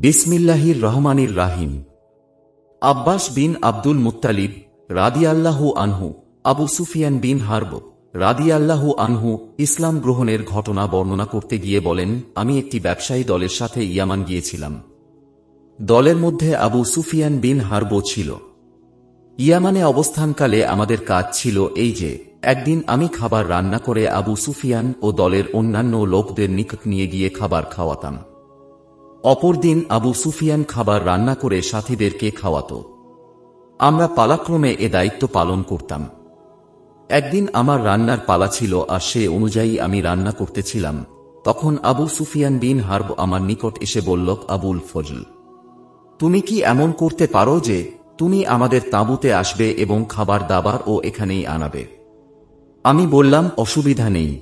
বিসমিল্লাহির রহমানির রাহিম। আব্বাস বিন Abdul Muttalib রাদিয়াল্লাহু আনহু আবু সুফিয়ান বিন হারব রাদিয়াল্লাহু আনহু ইসলাম গ্রহণের ঘটনা বর্ণনা করতে গিয়ে বলেন, আমি একটি ব্যবসায়ী দলের সাথে ইয়ামান গিয়েছিলাম। দলের মধ্যে আবু সুফিয়ান বিন হারব ছিল। ইয়ামানে অবস্থানকালে আমাদের কাজ ছিল এই যে, একদিন আমি খাবার রান্না করে আবু সুফিয়ান ও দলের অন্যান্য লোকদের নিকট নিয়ে গিয়ে খাবার খাওয়াতাম। অপরদিন আবু সুফিয়ান খাবার রান্না করে সাথীদেরকে খাওয়াত। আমরা পালাক্রমে এ দায়িত্ব পালন করতাম। একদিন আমার রান্নার পালা ছিল আর সে অনুযায়ী আমি রান্না করতেছিলাম। তখন আবু সুফিয়ান বিন হারব আমার নিকট এসে বলল, আবুল ফজল, তুমি কি এমন করতে পারো যে তুমি আমাদের তাঁবুতে আসবে এবং খাবার দাবার ও এখানেই আনাবে? আমি বললাম, অসুবিধা নেই।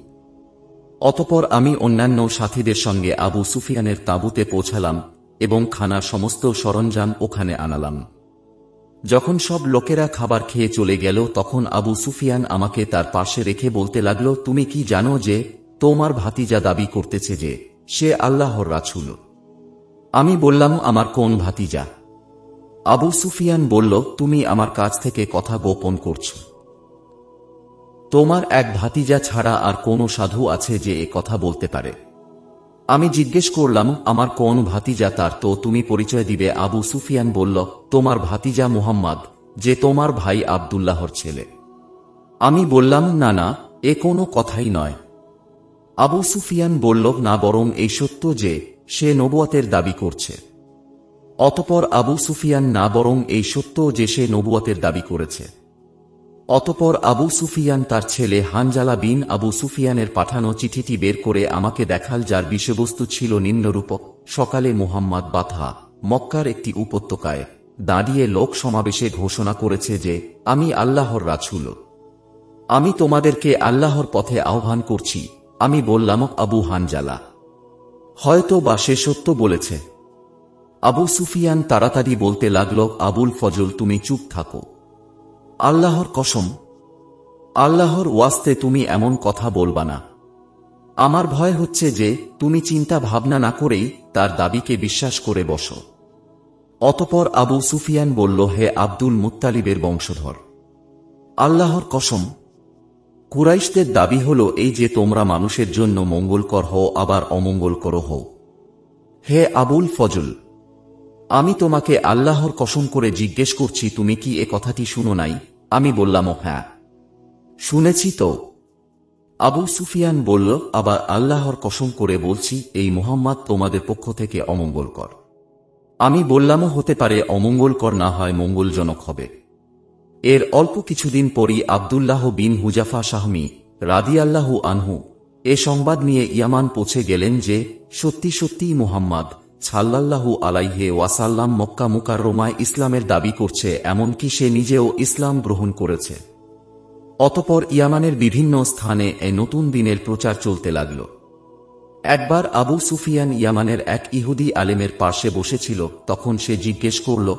অতঃপর আমি অন্যান্য সাথীদের সঙ্গে আবু সুফিয়ানের তাঁবুতে পৌঁছালাম এবং খানার সমস্ত সরঞ্জাম ওখানে আনালাম। যখন সব লোকেরা খাবার খেয়ে চলে গেল, তখন আবু সুফিয়ান আমাকে তার পাশে রেখে বলতে লাগল, তুমি কি জানো যে তোমার ভাতিজা দাবি করতেছে যে সে আল্লাহর রাসূল? আমি বললাম, আমার কোন ভাতিজা? আবু সুফিয়ান বলল, তুমি আমার কাছ থেকে কথা গোপন করছো। তোমার এক ভাতিজা ছাড়া আর কোন সাধু আছে যে এ কথা বলতে পারে? আমি জিজ্ঞেস করলাম, আমার কোন ভাতিজা? তার তো তুমি পরিচয় দিবে। আবু সুফিয়ান বলল, তোমার ভাতিজা মুহাম্মদ, যে তোমার ভাই আব্দুল্লাহর ছেলে। আমি বললাম, না না, এ কোনো কথাই নয়। আবু সুফিয়ান বলল, না, বরং এই সত্য যে সে নবুয়তের দাবি করছে। অতঃপর আবু সুফিয়ান, না, বরং এই সত্য যে সে নবুয়তের দাবি করেছে। অতঃপর আবু সুফিয়ান তার ছেলে হানজালা বিন আবু সুফিয়ানের পাঠানো চিঠিটি বের করে আমাকে দেখাল, যার বিষয়বস্তু ছিল নিম্নরূপক। সকালে মুহাম্মদ বাতহা মক্কার একটি উপত্যকায় দাঁড়িয়ে লোক সমাবেশে ঘোষণা করেছে যে আমি আল্লাহর রাসূল। আমি তোমাদেরকে আল্লাহর পথে আহ্বান করছি। আমি বললাম, আবু হানজালা, হয়তো বা সে সত্য বলেছে। আবু সুফিয়ান তাড়াতাড়ি বলতে লাগল, আবুল ফজল, তুমি চুপ থাকো। আল্লাহর কসম, আল্লাহর ওয়াস্তে তুমি এমন কথা বলবা না। আমার ভয় হচ্ছে যে তুমি চিন্তা ভাবনা না করেই তার দাবিকে বিশ্বাস করে বসো। অতঃপর আবু সুফিয়ান বলল, হে আব্দুল মুত্তালিবের বংশধর, আল্লাহর কসম, কুরাইশদের দাবি হল এই যে তোমরা মানুষের জন্য মঙ্গলকর হও আবার অমঙ্গলকর হও। হে আবুল ফজল, আমি তোমাকে আল্লাহর কসম করে জিজ্ঞেস করছি, তুমি কি এ কথাটি শুনো নাই? আমি বললাম, হ্যাঁ, শুনেছি তো। আবু সুফিয়ান বলল, আবার আল্লাহর কসম করে বলছি, এই মুহাম্মদ তোমাদের পক্ষ থেকে অমঙ্গলকর। আমি বললাম, হতে পারে, অমঙ্গলকর না হয় মঙ্গলজনক হবে। এর অল্প কিছুদিন পরই আব্দুল্লাহ বিন হুজাফা সাহমী রাদিয়াল্লাহু আনহু এ সংবাদ নিয়ে ইয়ামান পৌঁছে গেলেন যে সত্যি সত্যি মুহাম্মদ সাল্লাল্লাহু আলাইহি ওয়াসাল্লাম মক্কা মুকাররমায় ইসলামের দাবি করছে, এমনকি সে নিজেও ইসলাম গ্রহণ করেছে। অতঃপর ইয়ামানের বিভিন্ন স্থানে এই নতুন দিনের প্রচার চলতে লাগল। একবার আবু সুফিয়ান ইয়ামানের এক ইহুদি আলেমের পাশে বসেছিল। তখন সে জিজ্ঞেস করল,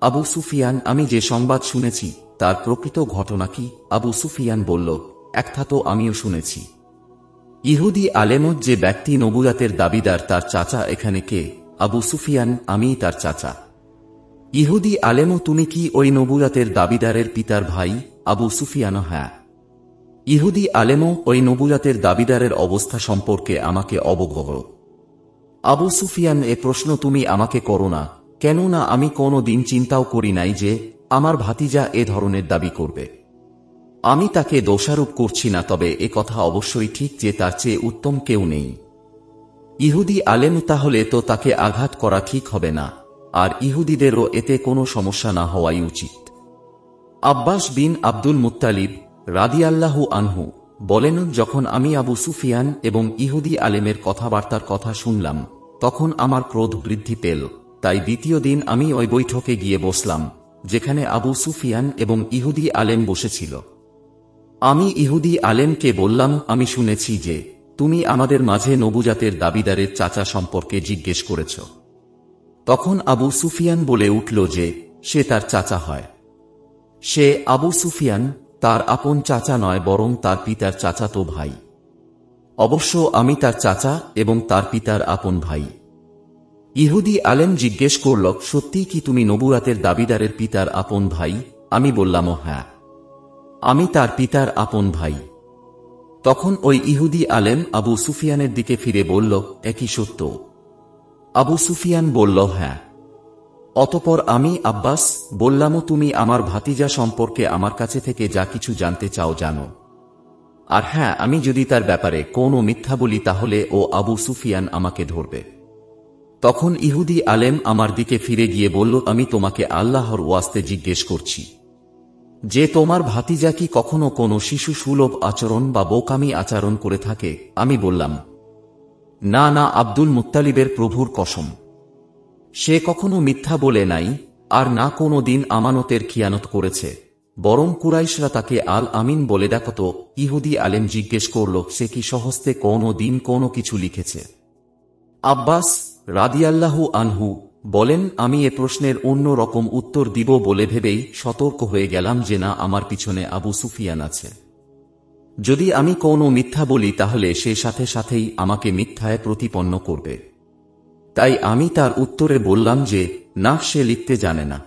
আবু সুফিয়ান, আমি যে সংবাদ শুনেছি তার প্রকৃত ঘটনা কি? আবু সুফিয়ান বলল, একটা তো আমিও শুনেছি। ইহুদি আলেম, যে ব্যক্তি নবুয়তের দাবিদার তার চাচা এখানে কে? আবু সুফিয়ান, আমিই তার চাচা। ইহুদি আলেম, তুমি কি ওই নবুয়তের দাবিদারের পিতার ভাই? আবু সুফিয়ান, হ্যাঁ। ইহুদি আলেম, ওই নবুয়তের দাবিদারের অবস্থা সম্পর্কে আমাকে অবগত। আবু সুফিয়ান, এ প্রশ্ন তুমি আমাকে করো না, কেননা আমি কোনো দিন চিন্তাও করি নাই যে আমার ভাতিজা এ ধরনের দাবি করবে। আমি তাকে দোষারোপ করছি না, তবে এ কথা অবশ্যই ঠিক যে তার চেয়ে উত্তম কেউ নেই। ইহুদি আলেম, তাহলে তো তাকে আঘাত করা ঠিক হবে না, আর ইহুদিদেরও এতে কোনো সমস্যা না হওয়াই উচিত। আব্বাস বিন আব্দুল মুত্তালিব রাদিয়াল্লাহু আনহু বলেন, যখন আমি আবু সুফিয়ান এবং ইহুদি আলেমের কথাবার্তার কথা শুনলাম, তখন আমার ক্রোধ বৃদ্ধি পেল। তাই দ্বিতীয় দিন আমি ওই বৈঠকে গিয়ে বসলাম যেখানে আবু সুফিয়ান এবং ইহুদি আলেম বসেছিল। আমি ইহুদি আলেমকে বললাম, আমি শুনেছি যে তুমি আমাদের মাঝে নবুয়তের দাবিদারের চাচা সম্পর্কে জিজ্ঞেস করেছ। তখন আবু সুফিয়ান বলে উঠল যে সে তার চাচা হয়। সে আবু সুফিয়ান তার আপন চাচা নয়, বরং তার পিতার চাচাতো ভাই। অবশ্য আমি তার চাচা এবং তার পিতার আপন ভাই। ইহুদি আলেম জিজ্ঞেস করল, সত্যিই কি তুমি নবুয়াতের দাবিদারের পিতার আপন ভাই? আমি বললাম, হ্যাঁ, আমি তার পিতার আপন ভাই। তখন ওই ইহুদি আলেম আবু সুফিয়ানের দিকে ফিরে বলল, একই সত্য? আবু সুফিয়ান বলল, হ্যাঁ। অতপর আমি আব্বাস বললাম, তুমি আমার ভাতিজা সম্পর্কে আমার কাছে থেকে যা কিছু জানতে চাও জানো। আর হ্যাঁ, আমি যদি তার ব্যাপারে কোনো মিথ্যা বলি তাহলে ও আবু সুফিয়ান আমাকে ধরবে। তখন ইহুদি আলেম আমার দিকে ফিরে গিয়ে বলল, আমি তোমাকে আল্লাহর ওয়াস্তে জিজ্ঞেস করছি যে তোমার ভাতিজা কি কখনো কোনো শিশু সুলভ আচরণ বা বোকামি আচরণ করে থাকে? আমি বললাম, না না, আব্দুল মুত্তালিবের প্রভুর কসম, সে কখনো মিথ্যা বলে নাই, আর না কোনো দিন আমানতের খিয়ানত করেছে, বরং কুরাইশরা তাকে আল আমিন বলে ডাকত। ইহুদি আলেম জিজ্ঞেস করল, সে কি স্বহস্তে কোনো দিন কোনো কিছু লিখেছে? আব্বাস রাদিয়াল্লাহু আনহু বলেন, আমি এ প্রশ্নের অন্য রকম উত্তর দিব বলে ভেবেই সতর্ক হয়ে গেলাম যে না, আমার পিছনে আবু সুফিয়ান আছে। যদি আমি কোনো মিথ্যা বলি তাহলে সে সাথে সাথেই আমাকে মিথ্যায় প্রতিপন্ন করবে। তাই আমি তার উত্তরে বললাম যে না, সে লিখতে জানে না।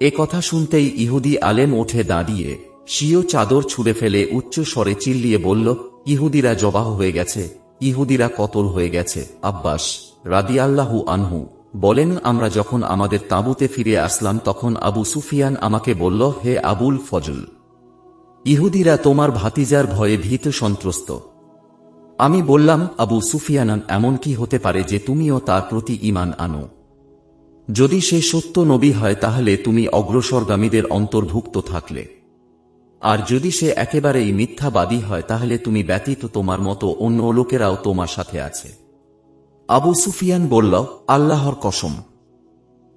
এ কথা শুনতেই ইহুদি আলেম উঠে দাঁড়িয়ে স্বীয় চাদর ছুঁড়ে ফেলে উচ্চ স্বরে চিল্লিয়ে বলল, ইহুদিরা জবাহ হয়ে গেছে, ইহুদিরা কতল হয়ে গেছে। আব্বাস রাদিয়াল্লাহু আনহু বলেন, আমরা যখন আমাদের তাঁবুতে ফিরে আসলাম তখন আবু সুফিয়ান আমাকে বলল, হে আবুল ফজল, ইহুদিরা তোমার ভাতিজার ভয়ে ভীত সন্ত্রস্ত। আমি বললাম, আবু সুফিয়ান, এমন কি হতে পারে যে তুমিও তার প্রতি ঈমান আনো? যদি সে সত্য নবী হয় তাহলে তুমি অগ্রসরগামীদের অন্তর্ভুক্ত থাকলে, আর যদি সে একেবারেই মিথ্যাবাদী হয় তাহলে তুমি ব্যতীত তোমার মতো অন্য লোকেরাও তোমার সাথে আছে। আবু সুফিয়ান বলল, আল্লাহর কসম,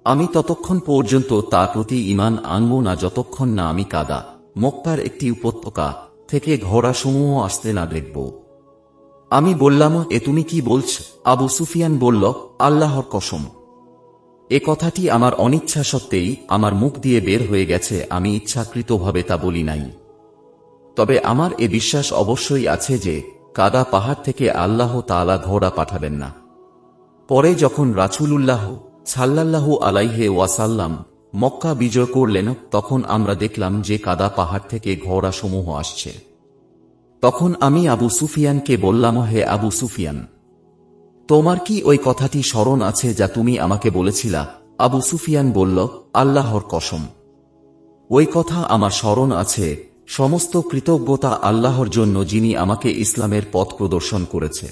আমি ততক্ষণ পর্যন্ত তার প্রতি ঈমান আনব না যতক্ষণ না আমি কাদা মক্কার একটি উপত্যকা থেকে ঘোড়াসমূহ আসতে না দেখব। আমি বললাম, এ তুমি কি বলছ? আবু সুফিয়ান বলল, আল্লাহর কসম, এ কথাটি আমার অনিচ্ছা সত্ত্বেই আমার মুখ দিয়ে বের হয়ে গেছে, আমি ইচ্ছাকৃতভাবে তা বলি নাই। তবে আমার এ বিশ্বাস অবশ্যই আছে যে কাদা পাহাড় থেকে আল্লাহ তাআলা ঘোড়া পাঠাবেন না। পরে যখন রাসূলুল্লাহ সাল্লাল্লাহু আলাইহি ওয়াসাল্লাম মক্কা বিজয় করলেন তখন আমরা দেখলাম যে কাদা পাহাড় থেকে ঘোড়াসমূহ আসছে। তখন আমি আবু সুফিয়ানকে বললাম, হে আবু সুফিয়ান, তোমার কি ওই কথাটি স্মরণ আছে যা তুমি আমাকে বলেছিলা? আবু সুফিয়ান বলল, আল্লাহর কসম, ওই কথা আমার স্মরণ আছে। সমস্ত কৃতজ্ঞতা আল্লাহর জন্য যিনি আমাকে ইসলামের পথ প্রদর্শন করেছে।